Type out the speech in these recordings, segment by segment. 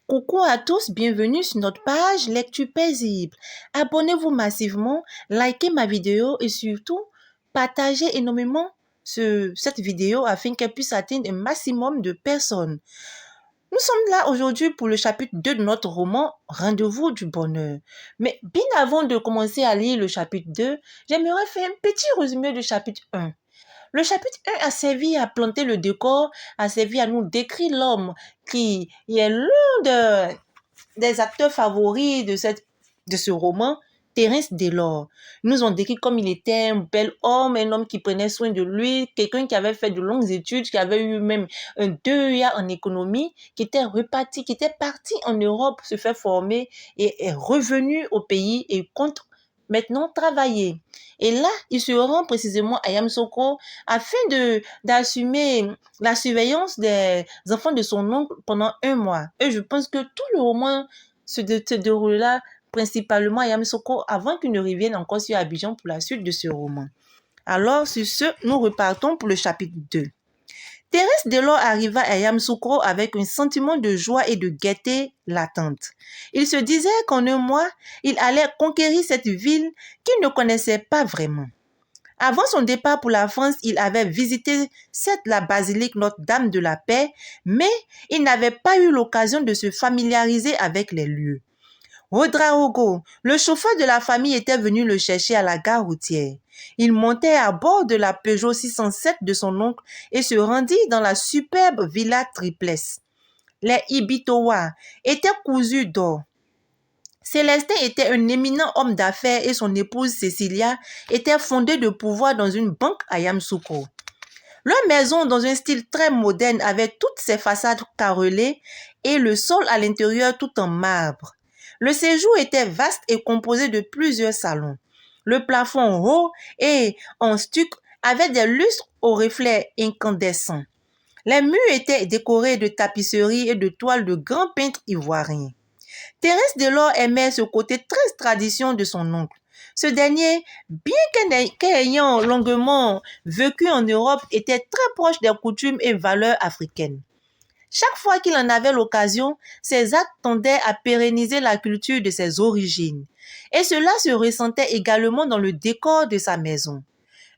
Coucou à tous, bienvenue sur notre page Lecture paisible. Abonnez-vous massivement, likez ma vidéo et surtout partagez énormément cette vidéo afin qu'elle puisse atteindre un maximum de personnes. Nous sommes là aujourd'hui pour le chapitre 2 de notre roman Rendez-vous du bonheur. Mais bien avant de commencer à lire le chapitre 2, j'aimerais faire un petit résumé du chapitre 1. Le chapitre 1 a servi à planter le décor, a servi à nous décrire l'homme qui est l'un des acteurs favoris de ce roman, Terence Delors. Ils nous ont décrit comme il était un bel homme, un homme qui prenait soin de lui, quelqu'un qui avait fait de longues études, qui avait eu même un 2A en économie, qui était reparti, qui était parti en Europe se faire former et est revenu au pays et compte maintenant travailler. Et là, il se rend précisément à Yamoussoukro afin d'assumer la surveillance des enfants de son oncle pendant 1 mois. Et je pense que tout le roman se déroule là principalement à Yamoussoukro avant qu'il ne revienne encore sur Abidjan pour la suite de ce roman. Alors, sur ce, nous repartons pour le chapitre 2. Thérèse Delors arriva à Yamoussoukro avec un sentiment de joie et de gaieté latente. Il se disait qu'en 1 mois, il allait conquérir cette ville qu'il ne connaissait pas vraiment. Avant son départ pour la France, il avait visité certes la basilique Notre-Dame de la Paix, mais il n'avait pas eu l'occasion de se familiariser avec les lieux. Ouedraogo, le chauffeur de la famille, était venu le chercher à la gare routière. Il montait à bord de la Peugeot 607 de son oncle et se rendit dans la superbe villa triplex. Les Ibitowa étaient cousus d'or. Célestin était un éminent homme d'affaires et son épouse Cécilia était fondée de pouvoir dans une banque à Yamoussoukro. Leur maison, dans un style très moderne, avait toutes ses façades carrelées et le sol à l'intérieur tout en marbre. Le séjour était vaste et composé de plusieurs salons. Le plafond haut et en stuc avait des lustres aux reflets incandescents. Les murs étaient décorés de tapisseries et de toiles de grands peintres ivoiriens. Thérèse Delors aimait ce côté très tradition de son oncle. Ce dernier, bien qu'ayant longuement vécu en Europe, était très proche des coutumes et valeurs africaines. Chaque fois qu'il en avait l'occasion, ses actes tendaient à pérenniser la culture de ses origines. Et cela se ressentait également dans le décor de sa maison.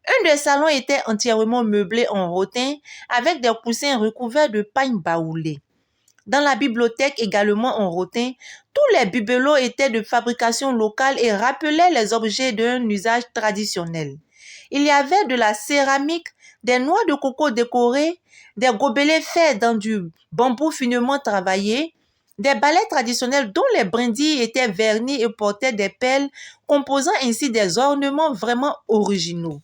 Un des salons était entièrement meublé en rotin avec des coussins recouverts de pagne baoulée. Dans la bibliothèque également en rotin, tous les bibelots étaient de fabrication locale et rappelaient les objets d'un usage traditionnel. Il y avait de la céramique, des noix de coco décorées, des gobelets faits dans du bambou finement travaillé, des balais traditionnels dont les brindilles étaient vernis et portaient des perles, composant ainsi des ornements vraiment originaux.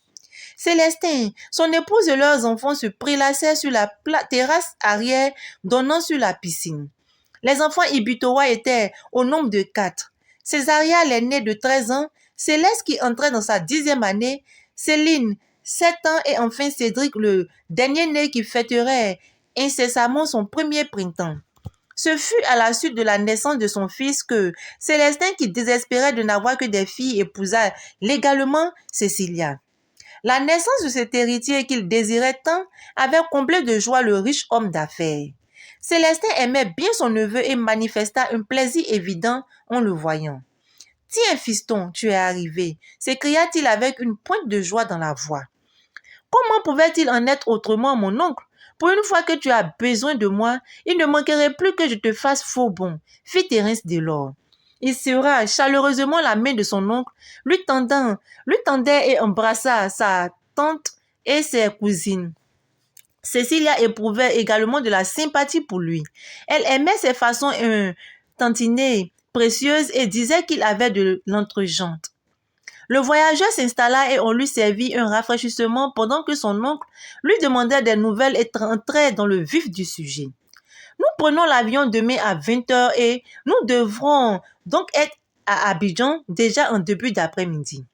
Célestin, son épouse et leurs enfants se prélassaient sur la terrasse arrière donnant sur la piscine. Les enfants Ibitowa étaient au nombre de 4. Césaria, l'aînée de 13 ans, Céleste qui entrait dans sa 10e année, Céline, 7 ans et enfin Cédric, le dernier né qui fêterait incessamment son premier printemps. Ce fut à la suite de la naissance de son fils que Célestin, qui désespérait de n'avoir que des filles, épousa légalement Cécilia. La naissance de cet héritier qu'il désirait tant avait comblé de joie le riche homme d'affaires. Célestin aimait bien son neveu et manifesta un plaisir évident en le voyant. « Tiens, fiston, tu es arrivé » s'écria-t-il avec une pointe de joie dans la voix. « Comment pouvait-il en être autrement, mon oncle? Pour une fois que tu as besoin de moi, il ne manquerait plus que je te fasse faux bon, » fit Thérence Delors. Il serra chaleureusement la main de son oncle, lui tendait et embrassa sa tante et ses cousines. Cécilia éprouvait également de la sympathie pour lui. Elle aimait ses façons tantinées, précieuses et disait qu'il avait de l'entre-gente. Le voyageur s'installa et on lui servit un rafraîchissement pendant que son oncle lui demandait des nouvelles et entrait dans le vif du sujet. Nous prenons l'avion demain à 20h et nous devrons donc être à Abidjan déjà en début d'après-midi.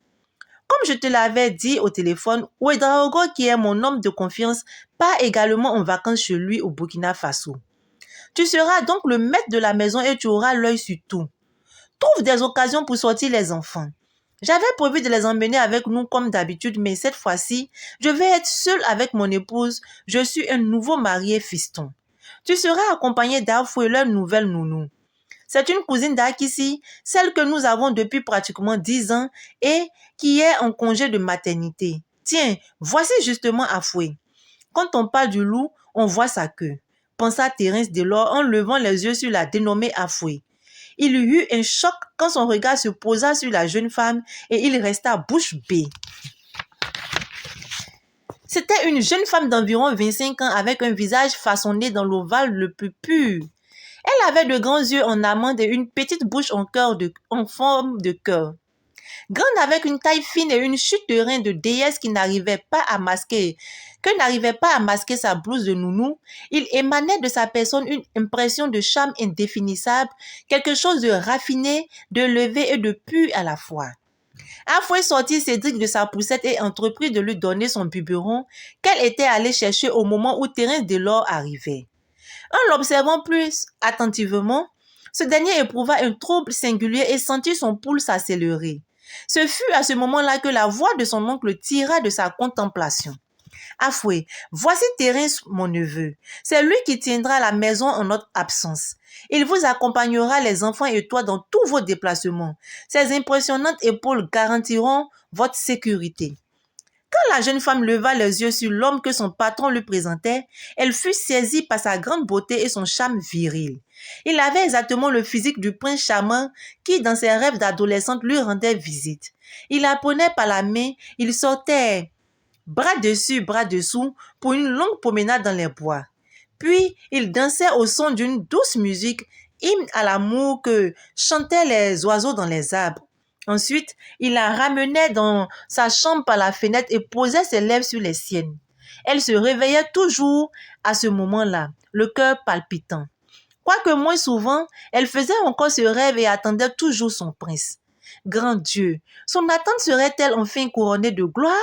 Comme je te l'avais dit au téléphone, Ouedraogo, qui est mon homme de confiance, part également en vacances chez lui au Burkina Faso. Tu seras donc le maître de la maison et tu auras l'œil sur tout. Trouve des occasions pour sortir les enfants. J'avais prévu de les emmener avec nous comme d'habitude, mais cette fois-ci, je vais être seule avec mon épouse. Je suis un nouveau marié fiston. Tu seras accompagné d'Afou et leur nouvelle nounou. C'est une cousine d'Akissi, celle que nous avons depuis pratiquement 10 ans et qui est en congé de maternité. Tiens, voici justement Afoué. Quand on parle du loup, on voit sa queue, pensa Thérence Delors en levant les yeux sur la dénommée Afoué. Il eut un choc quand son regard se posa sur la jeune femme et il resta bouche bée. C'était une jeune femme d'environ 25 ans avec un visage façonné dans l'ovale le plus pur. Elle avait de grands yeux en amande et une petite bouche en forme de cœur. Grande avec une taille fine et une chute de rein de déesse que n'arrivait pas à masquer sa blouse de nounou, il émanait de sa personne une impression de charme indéfinissable, quelque chose de raffiné, de levé et de pur à la fois. Afoué sortit Cédric de sa poussette et entreprit de lui donner son biberon qu'elle était allée chercher au moment où Thérence Delors arrivait. En l'observant plus attentivement, ce dernier éprouva un trouble singulier et sentit son pouls s'accélérer. Ce fut à ce moment-là que la voix de son oncle tira de sa contemplation. « Afoué, voici Thérence, mon neveu. C'est lui qui tiendra la maison en notre absence. Il vous accompagnera les enfants et toi dans tous vos déplacements. Ses impressionnantes épaules garantiront votre sécurité. » Quand la jeune femme leva les yeux sur l'homme que son patron lui présentait, elle fut saisie par sa grande beauté et son charme viril. Il avait exactement le physique du prince charmant qui, dans ses rêves d'adolescente, lui rendait visite. Il la prenait par la main, il sortait bras dessus, bras dessous pour une longue promenade dans les bois. Puis, il dansait au son d'une douce musique, hymne à l'amour que chantaient les oiseaux dans les arbres. Ensuite, il la ramenait dans sa chambre par la fenêtre et posait ses lèvres sur les siennes. Elle se réveillait toujours à ce moment-là, le cœur palpitant. Quoique moins souvent, elle faisait encore ce rêve et attendait toujours son prince. Grand Dieu, son attente serait-elle enfin couronnée de gloire?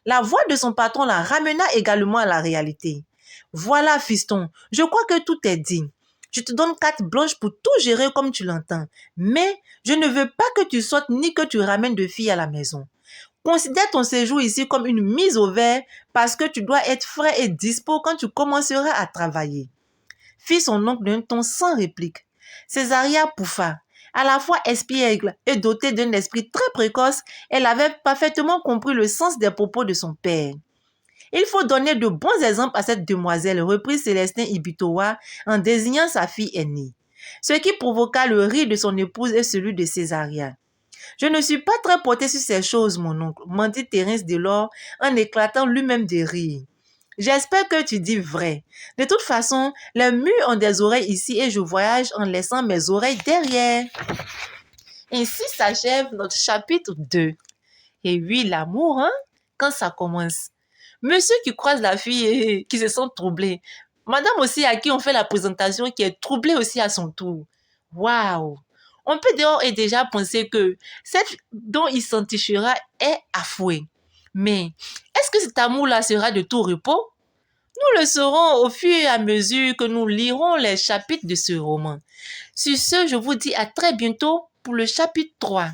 La voix de son patron la ramena également à la réalité. Voilà, fiston, je crois que tout est dit. Je te donne carte blanche pour tout gérer comme tu l'entends. Mais je ne veux pas que tu sortes ni que tu ramènes de filles à la maison. Considère ton séjour ici comme une mise au vert parce que tu dois être frais et dispo quand tu commenceras à travailler. Fit son oncle d'un ton sans réplique. Césaria pouffa. À la fois espiègle et dotée d'un esprit très précoce, elle avait parfaitement compris le sens des propos de son père. Il faut donner de bons exemples à cette demoiselle, reprit Célestin Ibitoa en désignant sa fille aînée. Ce qui provoqua le rire de son épouse et celui de Césaria. Je ne suis pas très porté sur ces choses, mon oncle, mendit Thérence Delors en éclatant lui-même de rire. J'espère que tu dis vrai. De toute façon, les murs ont des oreilles ici et je voyage en laissant mes oreilles derrière. Ainsi s'achève notre chapitre 2. Et oui, l'amour, hein, quand ça commence. Monsieur qui croise la fille et qui se sent troublé. Madame aussi à qui on fait la présentation qui est troublée aussi à son tour. Waouh! On peut dehors et déjà penser que celle dont il s'entichera est Afoué. Mais est-ce que cet amour-là sera de tout repos? Nous le saurons au fur et à mesure que nous lirons les chapitres de ce roman. Sur ce, je vous dis à très bientôt pour le chapitre 3.